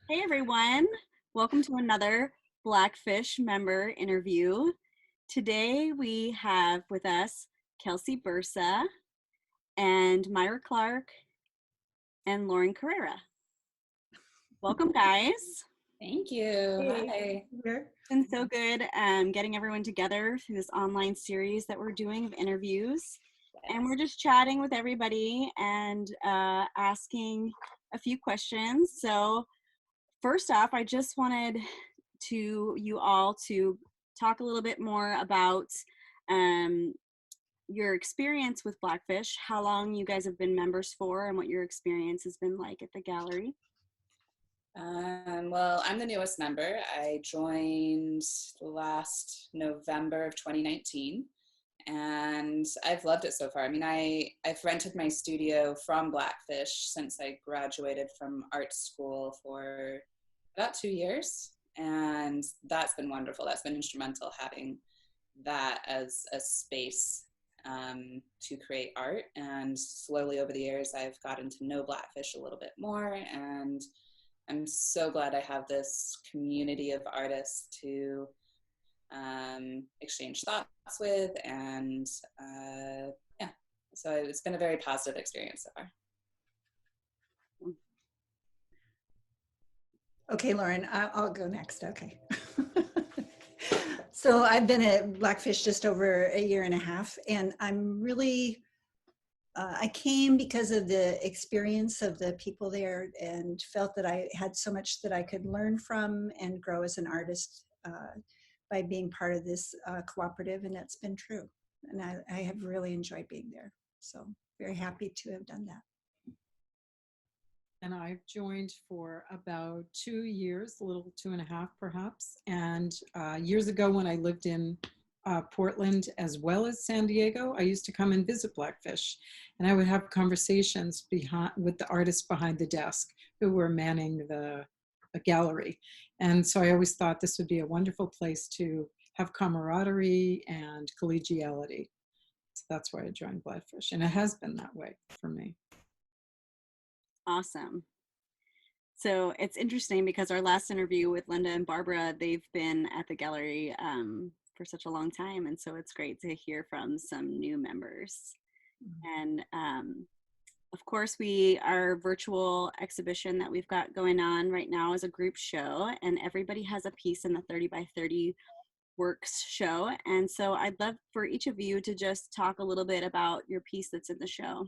Hey everyone, welcome to another Blackfish member interview. Today we have with us Kelsey Birsa and Myra Clark and Lauren Carrera. Welcome, guys. Thank you. Hey, Hi. here. It's been so good getting everyone together through this online series that we're doing of interviews. And we're just chatting with everybody and asking a few questions. So first off, I just wanted you all to talk a little bit more about um, your experience with Blackfish, how long you guys have been members for, and what your experience has been like at the gallery. Well, I'm the newest member. I joined last November of 2019, and I've loved it so far. I mean, I've rented my studio from Blackfish since I graduated from art school for about 2 years, and that's been wonderful. That's been instrumental having that as a space to create art. And slowly over the years, I've gotten to know Blackfish a little bit more, and I'm so glad I have this community of artists to exchange thoughts with, and yeah, so it's been a very positive experience so far. Okay, Lauren, I'll go next. Okay. So I've been at Blackfish just over a year and a half, and I'm really, I came because of the experience of the people there and felt that I had so much that I could learn from and grow as an artist by being part of this cooperative, and that's been true. And I have really enjoyed being there. So very happy to have done that. And I've joined for about 2 years, a little 2.5 perhaps. And years ago when I lived in Portland as well as San Diego, I used to come and visit Blackfish. And I would have conversations with the artists behind the desk who were manning the gallery. And so I always thought this would be a wonderful place to have camaraderie and collegiality. So that's why I joined Blackfish. And it has been that way for me. Awesome. So it's interesting because our last interview with Linda and Barbara, they've been at the gallery for such a long time. And so it's great to hear from some new members. And of course, our virtual exhibition that we've got going on right now is a group show, and everybody has a piece in the 30 by 30 works show. And so I'd love for each of you to just talk a little bit about your piece that's in the show.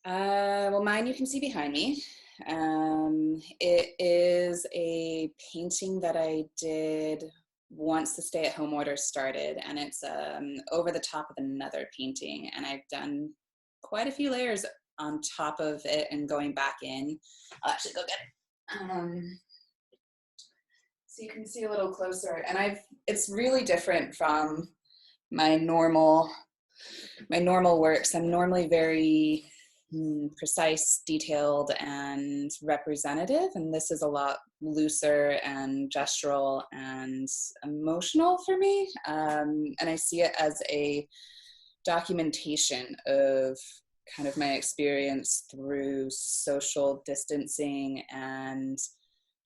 Well, mine you can see behind me. It is a painting that I did once the stay-at-home order started, and it's over the top of another painting, and I've done quite a few layers on top of it and going back in. I'll actually go get it. So you can see a little closer, and it's really different from my normal works. I'm normally very precise, detailed, and representative, and this is a lot looser and gestural and emotional for me, and I see it as a documentation of kind of my experience through social distancing and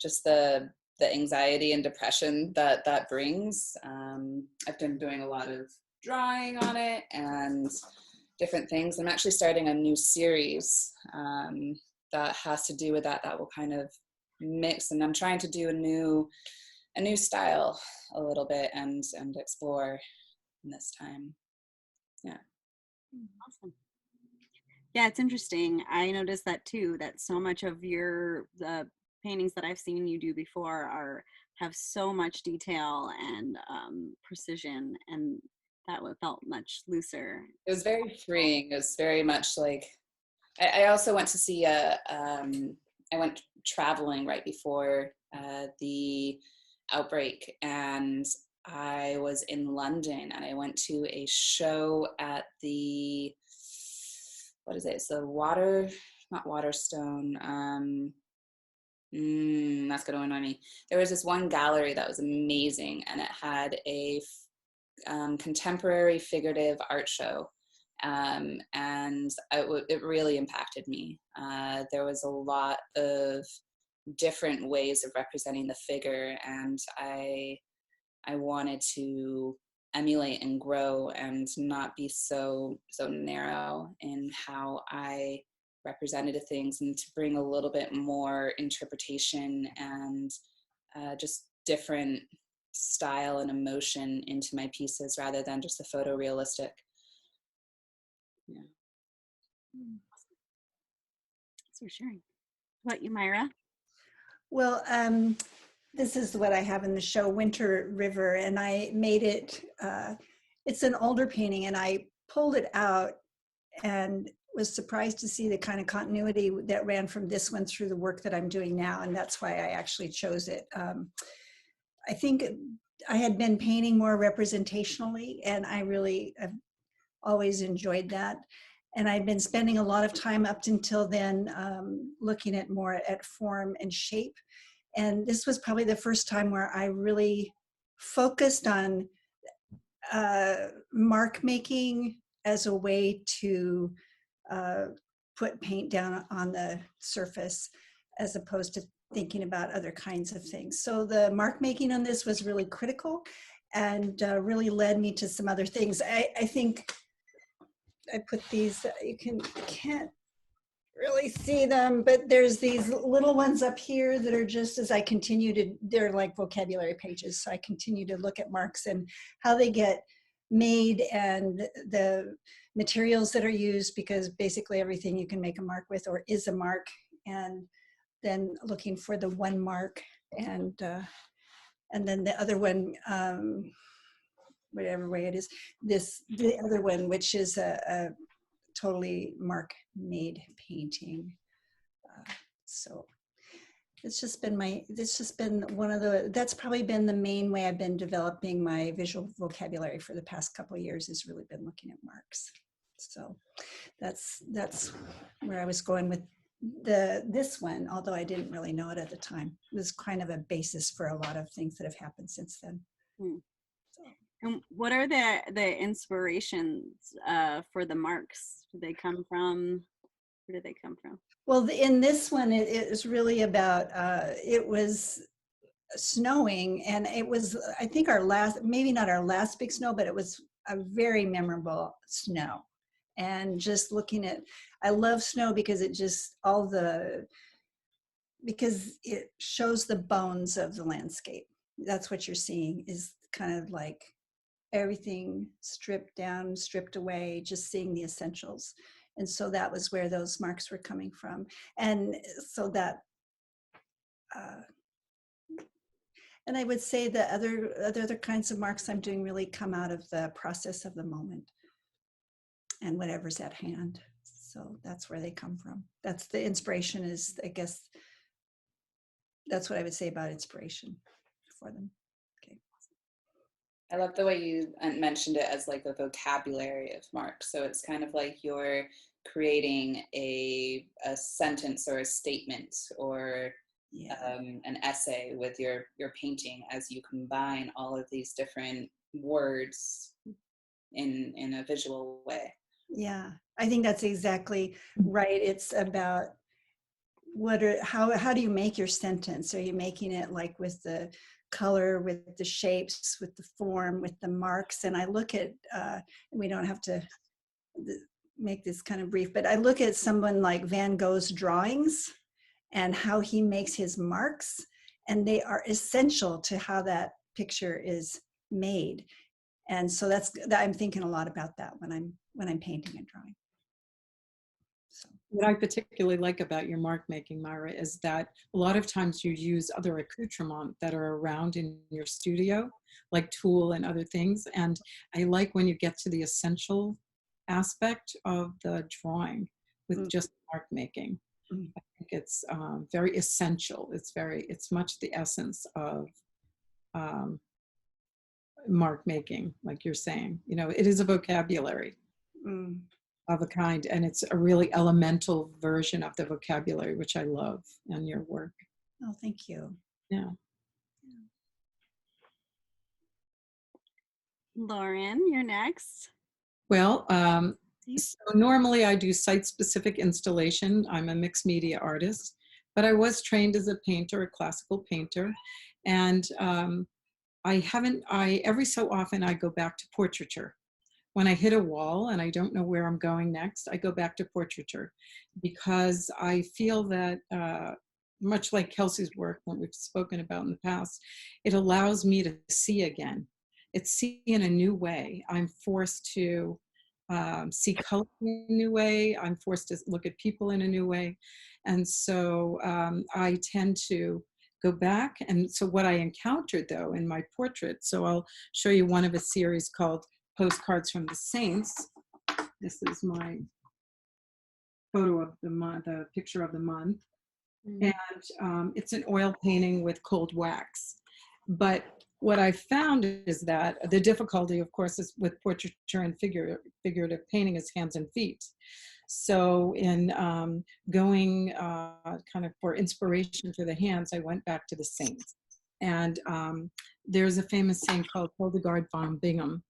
just the anxiety and depression that brings. I've been doing a lot of drawing on it and different things. I'm actually starting a new series that has to do with that will kind of mix, and I'm trying to do a new style a little bit and explore in this time. Yeah. Awesome. Yeah, it's interesting. I noticed that too, that so much of the paintings that I've seen you do before have so much detail and precision, and that felt much looser. It was very freeing. It was very much like, I also went to see I went traveling right before the outbreak, and I was in London, and I went to a show at the, what is it? It's the not Waterstone. That's going to annoy me. There was this one gallery that was amazing, and it had a contemporary figurative art show, and it really impacted me. There was a lot of different ways of representing the figure, and I wanted to emulate and grow and not be so narrow in how I represented the things, and to bring a little bit more interpretation and just different style and emotion into my pieces rather than just the photorealistic. Yeah. Thanks for sharing. What about you, Myra? Well, this is what I have in the show, Winter River, and I made it, it's an older painting, and I pulled it out and was surprised to see the kind of continuity that ran from this one through the work that I'm doing now, and that's why I actually chose it. I think I had been painting more representationally, and I really have always enjoyed that. And I'd been spending a lot of time up until then looking at more at form and shape. And this was probably the first time where I really focused on mark making as a way to put paint down on the surface, as opposed to thinking about other kinds of things. So the mark making on this was really critical, and really led me to some other things. I think I put these, you can't really see them, but there's these little ones up here that are just, as I continue to, they're like vocabulary pages. So I continue to look at marks and how they get made and the materials that are used, because basically everything you can make a mark with or is a mark. And then looking for the one mark, and then the other one, whatever way it is, the other one, which is a totally mark made painting. So it's just been one of the, that's probably been the main way I've been developing my visual vocabulary for the past couple of years, has really been looking at marks. So that's where I was going with this one, although I didn't really know it at the time. It was kind of a basis for a lot of things that have happened since then. So. And what are the inspirations for the marks? Do they come from, where do they come from? Well, in this one, it is really about, it was snowing, and it was, I think our last, maybe not our last big snow, but it was a very memorable snow. And just looking at, I love snow because it just, because it shows the bones of the landscape. That's what you're seeing, is kind of like everything stripped down, stripped away, just seeing the essentials. And so that was where those marks were coming from. And so that, and I would say the other kinds of marks I'm doing really come out of the process of the moment and whatever's at hand. So that's where they come from. That's the inspiration, is, I guess, that's what I would say about inspiration for them. Okay. I love the way you mentioned it as like a vocabulary of marks. So it's kind of like you're creating a sentence or a statement or an essay with your painting, as you combine all of these different words in a visual way. Yeah, I think that's exactly right. It's about how do you make your sentence? Are you making it like with the color, with the shapes, with the form, with the marks? And I look at, we don't have to make this kind of brief, but I look at someone like Van Gogh's drawings and how he makes his marks, and they are essential to how that picture is made. And so I'm thinking a lot about that when I'm painting and drawing. So. What I particularly like about your mark making, Myra, is that a lot of times you use other accoutrements that are around in your studio, like tulle and other things. And I like when you get to the essential aspect of the drawing with just mark making. I think it's very essential. It's much the essence of mark making, like you're saying. You know, it is a vocabulary of a kind, and it's a really elemental version of the vocabulary, which I love in your work. Oh, thank you. Yeah. Lauren, you're next. Well, so normally I do site-specific installation. I'm a mixed media artist. but I was trained as a painter, a classical painter. And every so often I go back to portraiture. When I hit a wall and I don't know where I'm going next, I go back to portraiture because I feel that, much like Kelsey's work, what we've spoken about in the past, it allows me to see again. It's see in a new way. I'm forced to see color in a new way. I'm forced to look at people in a new way. And so I tend to go back. And so what I encountered though in my portrait, so I'll show you one of a series called Postcards from the Saints. This is my photo of the month, the picture of the month. And it's an oil painting with cold wax. But what I found is that the difficulty, of course, is with portraiture and figurative painting is hands and feet. So in going kind of for inspiration for the hands, I went back to the saints. And there's a famous saint called Hildegard von Bingen,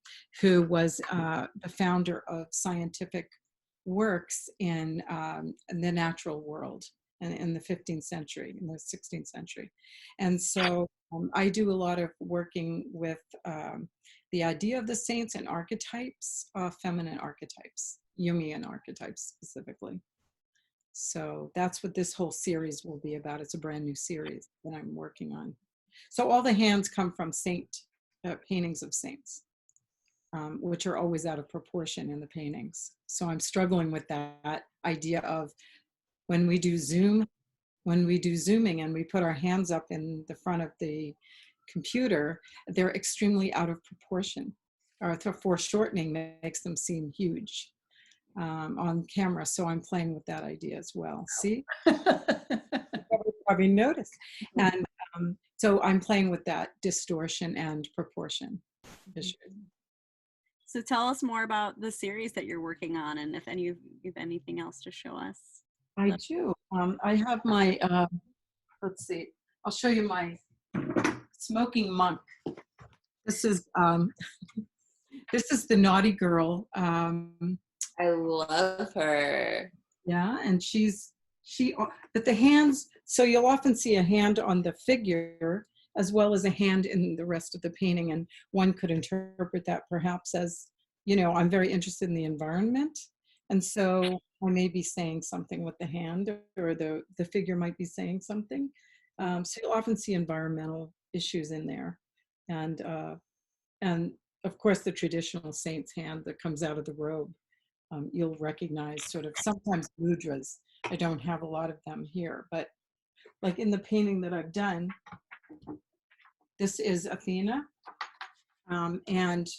who was the founder of scientific works in the natural world in the 15th century, in the 16th century. And so I do a lot of working with the idea of the saints and archetypes, feminine archetypes, Jungian archetypes specifically. So that's what this whole series will be about. It's a brand new series that I'm working on. So all the hands come from paintings of saints, which are always out of proportion in the paintings. So I'm struggling with that idea of when we do zooming and we put our hands up in the front of the computer, they're extremely out of proportion. Or foreshortening makes them seem huge on camera. So I'm playing with that idea as well. See? Probably noticed. And so I'm playing with that distortion and proportion issue. So tell us more about the series that you're working on, and if you've anything else to show us. I do. I have my, let's see, I'll show you my smoking monk. This is the naughty girl. I love her. Yeah, and but the hands, so you'll often see a hand on the figure as well as a hand in the rest of the painting. And one could interpret that perhaps as, I'm very interested in the environment. And so I may be saying something with the hand, or the figure might be saying something. So you'll often see environmental issues in there. And of course, the traditional saint's hand that comes out of the robe, you'll recognize sort of sometimes mudras. I don't have a lot of them here, but like in the painting that I've done, this is Athena, and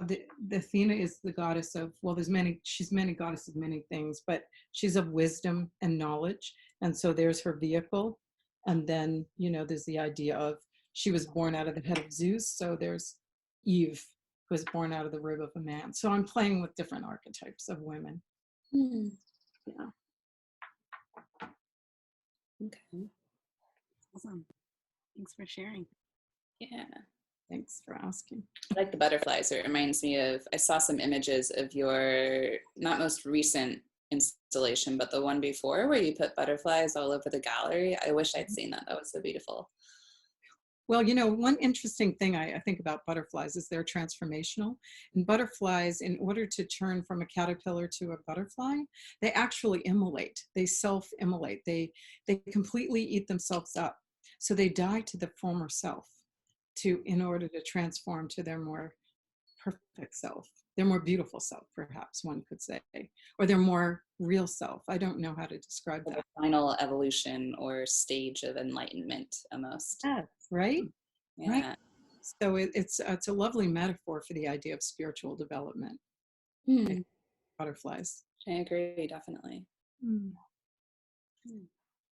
the Athena is the goddess of, well, she's many goddesses, many things, but she's of wisdom and knowledge. And so there's her vehicle. And then, there's the idea of she was born out of the head of Zeus. So there's Eve, who was born out of the rib of a man. So I'm playing with different archetypes of women. Yeah. Okay. Awesome. Thanks for sharing. Yeah. Thanks for asking. I like the butterflies. It reminds me of, I saw some images of your, not most recent installation, but the one before where you put butterflies all over the gallery. I wish I'd seen that. That was so beautiful. Well, one interesting thing I think about butterflies is they're transformational. And butterflies, in order to turn from a caterpillar to a butterfly, they actually immolate. They self-immolate. They completely eat themselves up. So they die to the former self in order to transform to their more perfect self, their more beautiful self, perhaps one could say, or their more real self. I don't know how to describe that. The final evolution or stage of enlightenment, almost. Yeah, right? Yeah. Right. So it's a lovely metaphor for the idea of spiritual development. Butterflies. I agree, definitely.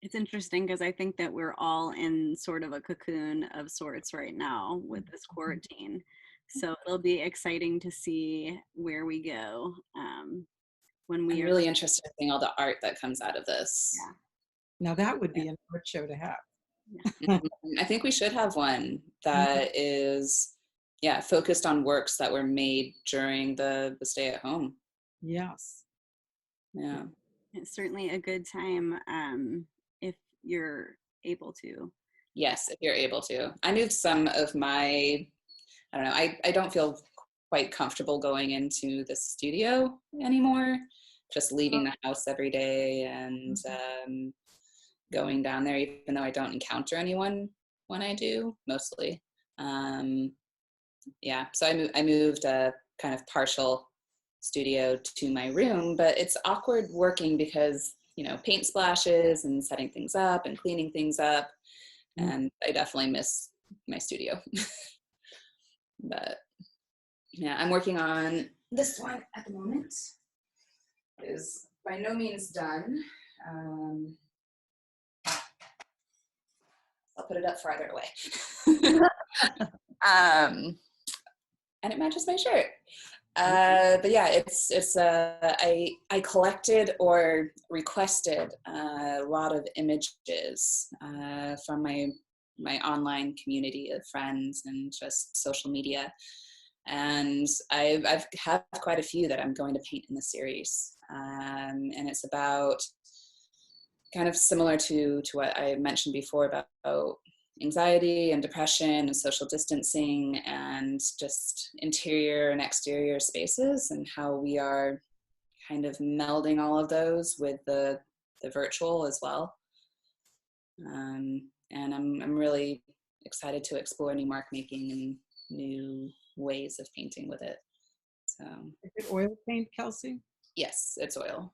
It's interesting because I think that we're all in sort of a cocoon of sorts right now with this quarantine. So it'll be exciting to see where we go when we I'm really interested in seeing all the art that comes out of this. Yeah. Now that would be an art show to have. I think we should have one that is, focused on works that were made during the stay at home. Yes. Yeah. It's certainly a good time you're able to. Yes, if you're able to. I moved some of my, I don't know, I don't feel quite comfortable going into the studio anymore. Just leaving the house every day and going down there, even though I don't encounter anyone when I do, mostly. Yeah, so I moved a kind of partial studio to my room, but it's awkward working because, you know, paint splashes and setting things up and cleaning things up. And I definitely miss my studio. But yeah, I'm working on this one at the moment. It is by no means done. I'll put it up farther away. And it matches my shirt. But yeah, I collected or requested a lot of images from my online community of friends and just social media. And I've have quite a few that I'm going to paint in the series. And it's about kind of similar to what I mentioned before about anxiety and depression and social distancing and just interior and exterior spaces and how we are kind of melding all of those with the virtual as well. And I'm really excited to explore new mark making and new ways of painting with it. So Is it oil paint, Kelsey? yes, it's oil.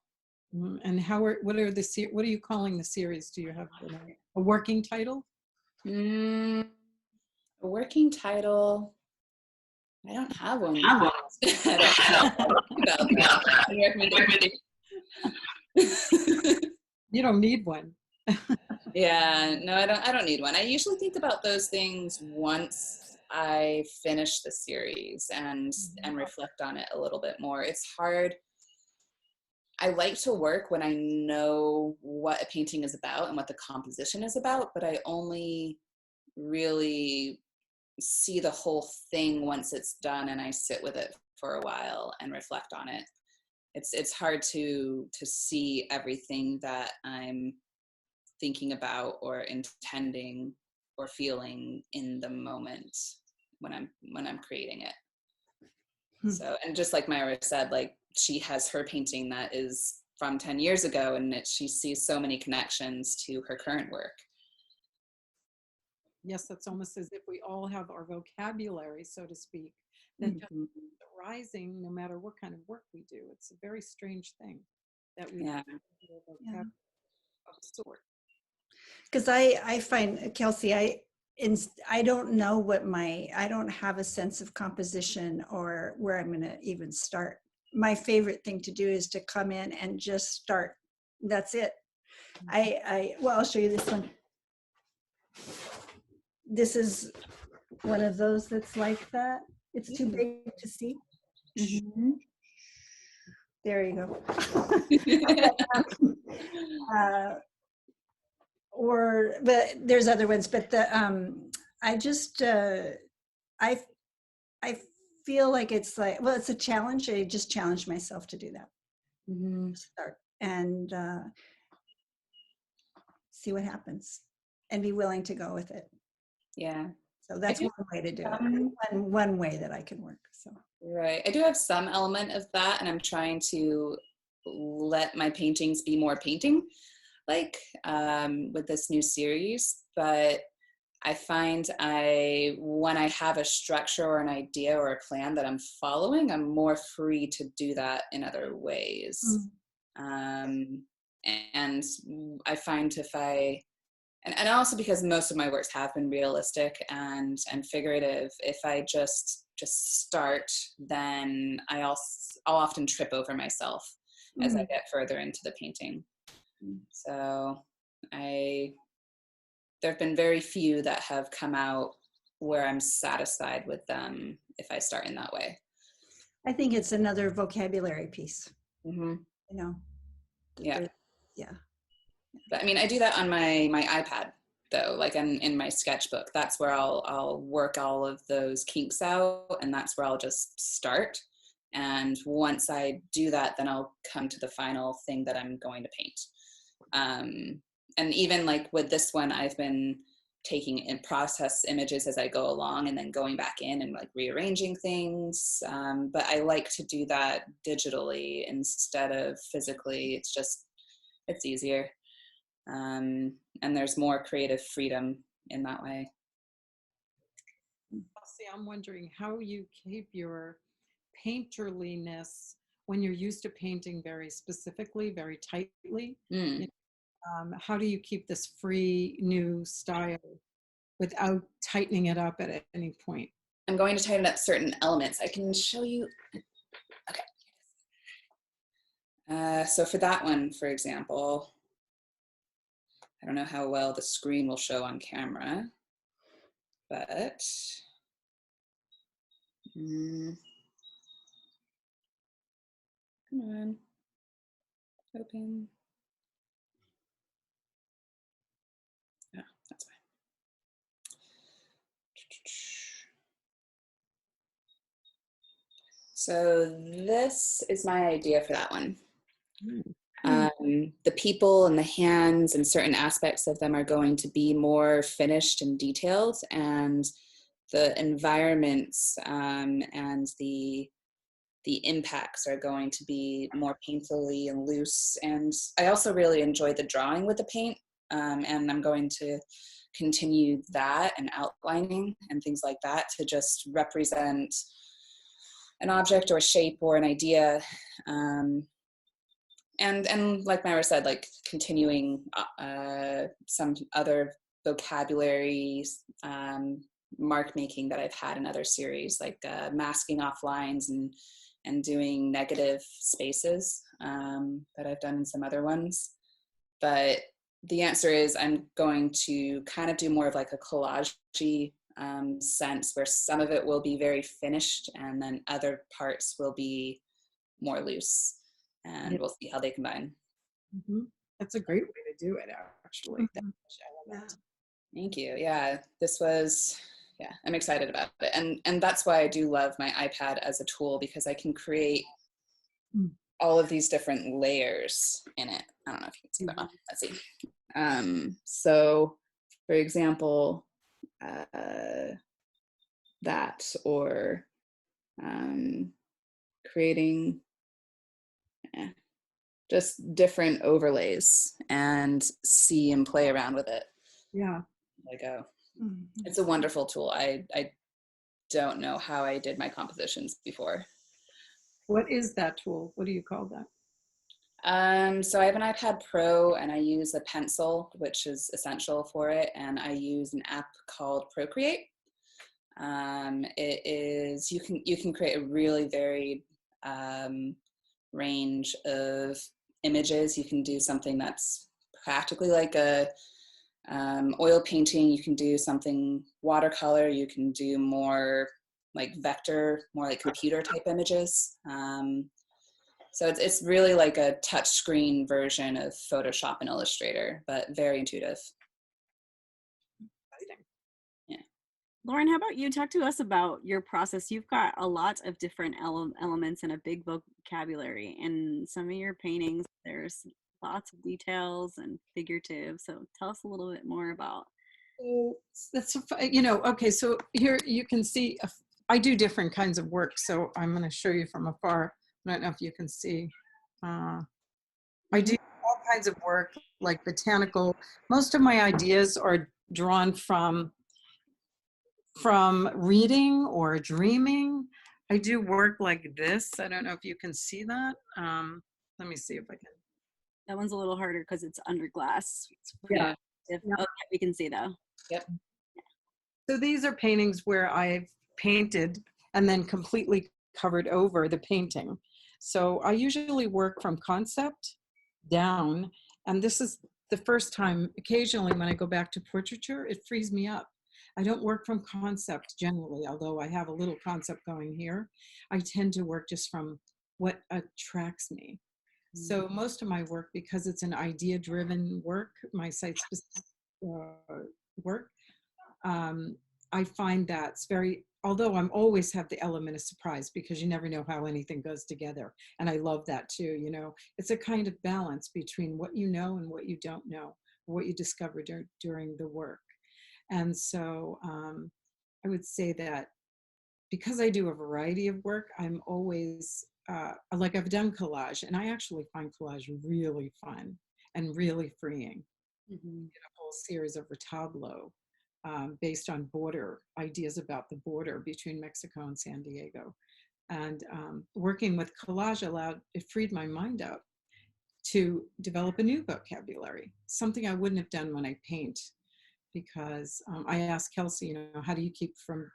And what are you calling the series? Do you have a working title? A working title. I don't have one. You don't need one. Yeah, no, I don't need one. I usually think about those things once I finish the series and reflect on it a little bit more. It's hard. I like to work when I know what a painting is about and what the composition is about, but I only really see the whole thing once it's done and I sit with it for a while and reflect on it. It's hard to see everything that I'm thinking about or intending or feeling in the moment when I'm creating it. So, and just like Myra said, like she has her painting that is from 10 years ago and she sees so many connections to her current work. Yes, that's almost as if we all have our vocabulary, so to speak, that just rising no matter what kind of work we do. It's a very strange thing that we have a vocabulary of a sort. Because I find, Kelsey, I don't know I don't have a sense of composition or where I'm going to even start. My favorite thing to do is to come in and just start. That's it. Well, I'll show you this one. This is one of those that's like that. It's too big to see. There you go. But there's other ones, but I just I feel like it's like, well, it's a challenge. I just challenge myself to do that. Start and see what happens and be willing to go with it. Yeah. So that's one way to do it. One way that I can work. So right. I do have some element of that, and I'm trying to let my paintings be more painting like with this new series. But I find when I have a structure or an idea or a plan that I'm following, I'm more free to do that in other ways. And I find and also because most of my works have been realistic and figurative, if I just start, then I'll often trip over myself as I get further into the painting. So there have been very few that have come out where I'm satisfied with them if I start in that way. I think it's another vocabulary piece. You know. Yeah. Yeah. But I mean, I do that on my iPad though, like in my sketchbook. That's where I'll work all of those kinks out, and that's where I'll just start. And once I do that, then I'll come to the final thing that I'm going to paint. and even like with this one, I've been taking in process images as I go along and then going back in and like rearranging things. But I like to do that digitally instead of physically. It's easier. And there's more creative freedom in that way. See, I'm wondering how you keep your painterliness when you're used to painting very specifically, very tightly. Mm. How do you keep this free new style without tightening it up at any point? I'm going to tighten up certain elements. I can show you. Okay. So for that one, for example, I don't know how well the screen will show on camera, but come on, open. Yeah, that's fine. So this is my idea for that one. The people and the hands and certain aspects of them are going to be more finished and detailed, and the environments and the impacts are going to be more painterly and loose. And I also really enjoy the drawing with the paint, and I'm going to continue that and outlining and things like that to just represent an object or a shape or an idea. And like Myra said, like continuing some other vocabulary mark making that I've had in other series, like masking off lines and doing negative spaces that I've done in some other ones. But the answer is I'm going to kind of do more of like a collage-y sense, where some of it will be very finished and then other parts will be more loose. And we'll see how they combine. Mm-hmm. That's a great way to do it, actually. Yeah. Thank you. Yeah, I'm excited about it. And that's why I do love my iPad as a tool, because I can create all of these different layers in it. I don't know if you can see that one. Let's see. So, for example, that, or creating just different overlays and see and play around with it. Yeah. I go. It's a wonderful tool. I don't know how I did my compositions before. What is that tool? What do you call that? So I have an iPad Pro and I use a pencil, which is essential for it. And I use an app called Procreate. It is, you can create a really varied range of images. You can do something that's practically like a oil painting. You can do something watercolor. You can do more like vector, more like computer type images. So it's really like a touch screen version of Photoshop and Illustrator, but very intuitive. Yeah. Lauren, how about you talk to us about your process? You've got a lot of different elements and a big vocabulary. In some of your paintings, there's lots of details and figurative. So tell us a little bit more about. So that's, okay, so here you can see, I do different kinds of work. So I'm going to show you from afar. I don't know if you can see. I do all kinds of work, like botanical. Most of my ideas are drawn from reading or dreaming. I do work like this. I don't know if you can see that. Let me see if I can. That one's a little harder because it's under glass. Yeah. Okay, we can see though. Yep. So these are paintings where I've painted and then completely covered over the painting. So I usually work from concept down, and this is the first time. Occasionally when I go back to portraiture, it frees me up. I don't work from concept generally, although I have a little concept going here. I tend to work just from what attracts me. So most of my work, because it's an idea-driven work, my site-specific work, I find that's very, although I'm always have the element of surprise, because you never know how anything goes together. And I love that too, it's a kind of balance between what you know and what you don't know, what you discover during the work. And so I would say that because I do a variety of work, I'm always like I've done collage, and I actually find collage really fun and really freeing. Mm-hmm. A whole series of retablo based on border ideas about the border between Mexico and San Diego. And working with collage it freed my mind up to develop a new vocabulary, something I wouldn't have done when I paint. Because I asked Kelsey, how do you keep from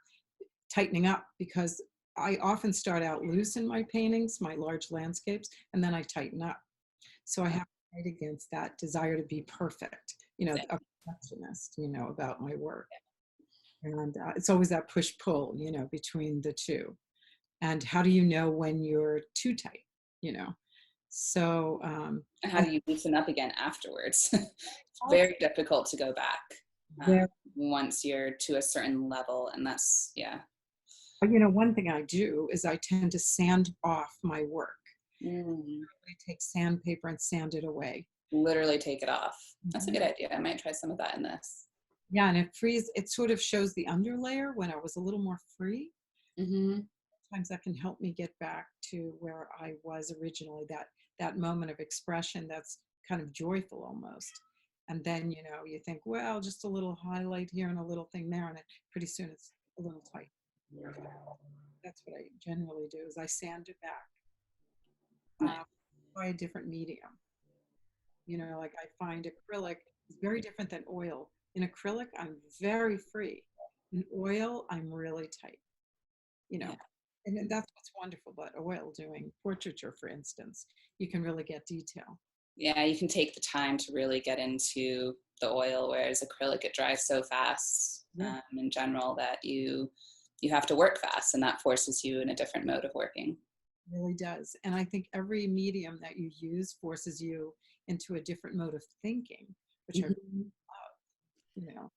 tightening up? Because I often start out loose in my paintings, my large landscapes, and then I tighten up. So I have to fight against that desire to be perfect, a perfectionist, about my work. And it's always that push-pull, between the two. And how do you know when you're too tight, So, And how do you loosen up again afterwards? It's very difficult to go back once you're to a certain level. And that's, yeah. One thing I do is I tend to sand off my work. I take sandpaper and sand it away. Literally take it off. That's a good idea. I might try some of that in this. Yeah, and it sort of shows the underlayer when I was a little more free. Sometimes that can help me get back to where I was originally, that moment of expression that's kind of joyful almost. And then, you think, well, just a little highlight here and a little thing there, and pretty soon it's a little tight. That's what I generally do, is I sand it back by a different medium. Like I find acrylic is very different than oil. In acrylic, I'm very free. In oil, I'm really tight. And that's what's wonderful about oil, doing portraiture, for instance. You can really get detail. Yeah, you can take the time to really get into the oil, whereas acrylic, it dries so fast in general that you have to work fast, and that forces you in a different mode of working. It really does. And I think every medium that you use forces you into a different mode of thinking, which I really love.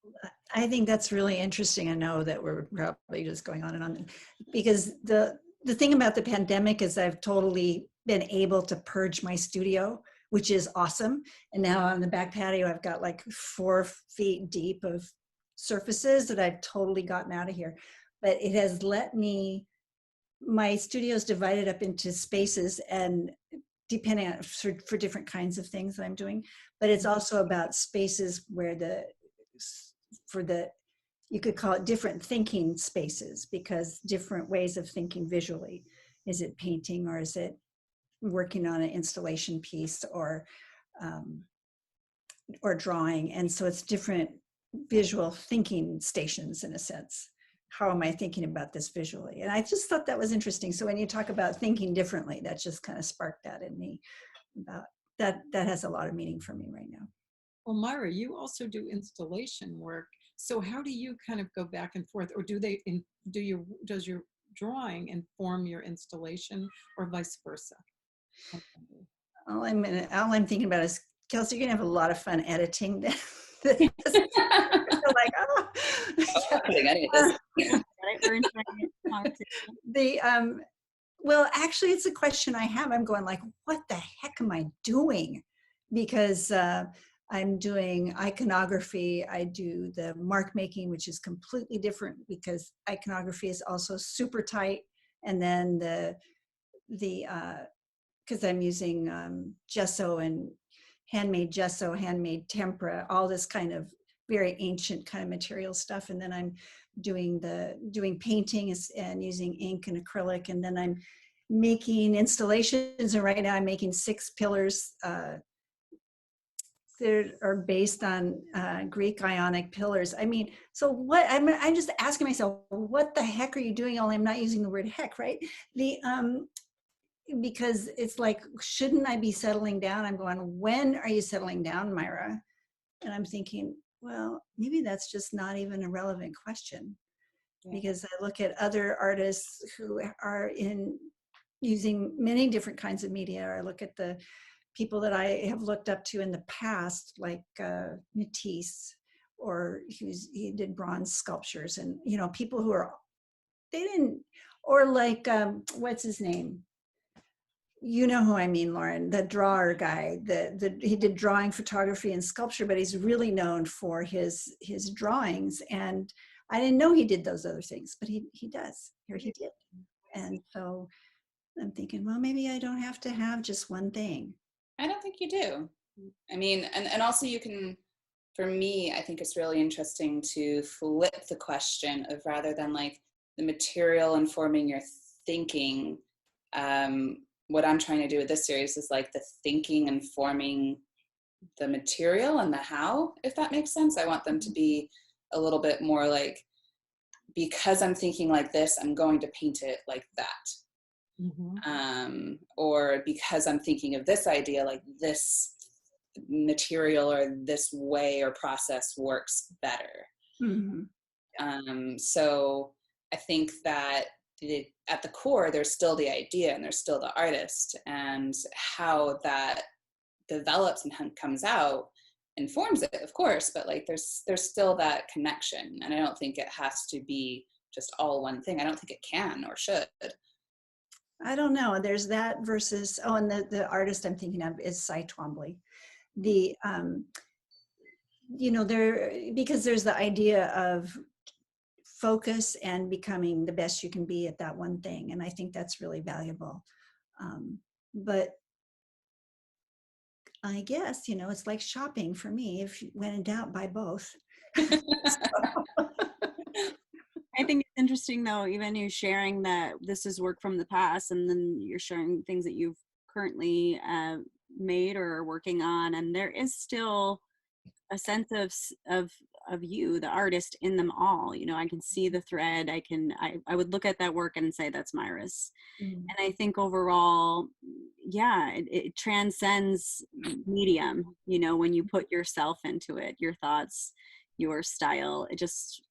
I think that's really interesting. I know that we're probably just going on and on, because the thing about the pandemic is I've totally been able to purge my studio, which is awesome. And now on the back patio, I've got like 4 feet deep of surfaces that I've totally gotten out of here. But it has let me, my studio's divided up into spaces, and depending on for different kinds of things that I'm doing, but it's also about spaces where you could call it different thinking spaces, because different ways of thinking visually. Is it painting, or is it working on an installation piece, or drawing? And so it's different visual thinking stations, in a sense. How am I thinking about this visually? And I just thought that was interesting. So when you talk about thinking differently, that just kind of sparked that in me. About that has a lot of meaning for me right now. Well, Myra, you also do installation work. So how do you kind of go back and forth, or does your drawing inform your installation, or vice versa? All I'm thinking about is, Kelsey, you're gonna have a lot of fun editing this. Like, oh. Well, actually, it's a question I have. I'm going like, what the heck am I doing? Because I'm doing iconography. I do the mark making, which is completely different, because iconography is also super tight. And then because I'm using gesso and handmade gesso, handmade tempera, all this kind of very ancient kind of material stuff. And then I'm doing painting and using ink and acrylic. And then I'm making installations. And right now I'm making 6 pillars that are based on Greek Ionic pillars. I mean, so what, I'm just asking myself, what the heck are you doing? Only I'm not using the word heck, right? Because it's like, shouldn't I be settling down? I'm going, when are you settling down, Myra? And I'm thinking, well, maybe that's just not even a relevant question. Because I look at other artists who are using many different kinds of media. Or I look at the people that I have looked up to in the past, like Matisse, or he did bronze sculptures, and people who or like what's his name? You know who I mean, Lauren, the drawer guy. He did drawing, photography, and sculpture, but he's really known for his drawings. And I didn't know he did those other things, but he does. Here he did. And so I'm thinking, well, maybe I don't have to have just one thing. I don't think you do. I mean, and also you can, for me, I think it's really interesting to flip the question of, rather than like the material informing your thinking, what I'm trying to do with this series is like the thinking informing the material and the how, if that makes sense. I want them to be a little bit more like, because I'm thinking like this, I'm going to paint it like that. Or because I'm thinking of this idea, like this material or this way or process works better. So I think that at the core, there's still the idea and there's still the artist, and how that develops and comes out informs it, of course, but like there's still that connection. And I don't think it has to be just all one thing. I don't think it can or should. I don't know. There's that versus, oh, and the artist I'm thinking of is Cy Twombly. The, because there's the idea of focus and becoming the best you can be at that one thing. And I think that's really valuable. But I guess, it's like shopping for me. If when in doubt, buy both. I think it's interesting though, even you sharing that this is work from the past, and then you're sharing things that you've currently made or are working on, and there is still a sense of you, the artist, in them all. I can see the thread. I would look at that work and say that's Myra's. And I think overall, yeah, it transcends medium. When you put yourself into it, your thoughts, your style, it just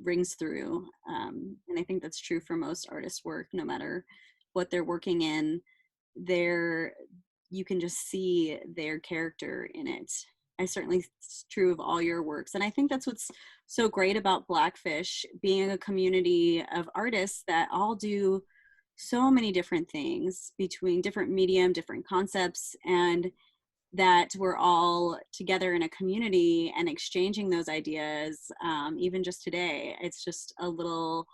rings through. And I think that's true for most artists' work, no matter what they're working in. You can just see their character in it. It's true of all your works. And I think that's what's so great about Blackfish, being a community of artists that all do so many different things between different medium, different concepts, and that we're all together in a community and exchanging those ideas. Even just today, it's just a little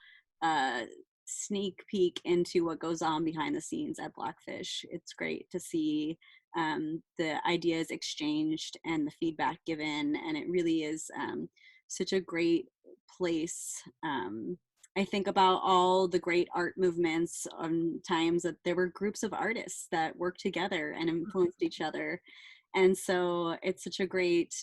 sneak peek into what goes on behind the scenes at Blackfish. It's great to see the ideas exchanged and the feedback given, and it really is such a great place. I think about all the great art movements, times that there were groups of artists that worked together and influenced each other. And so it's such a great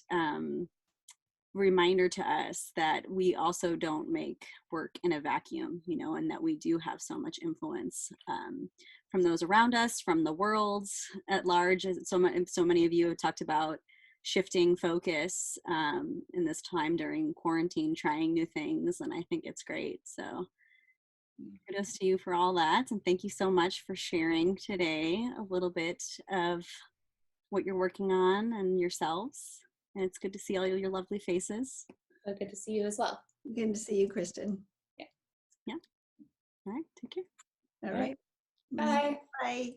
reminder to us that we also don't make work in a vacuum, and that we do have so much influence from those around us, from the world at large. So many of you have talked about shifting focus in this time during quarantine, trying new things, and I think it's great. So kudos to you for all that, and thank you so much for sharing today a little bit of what you're working on and yourselves. And it's good to see all your lovely faces. So good to see you as well. Good to see you, Kristen. Yeah. All right, take care. All right. Bye. Bye.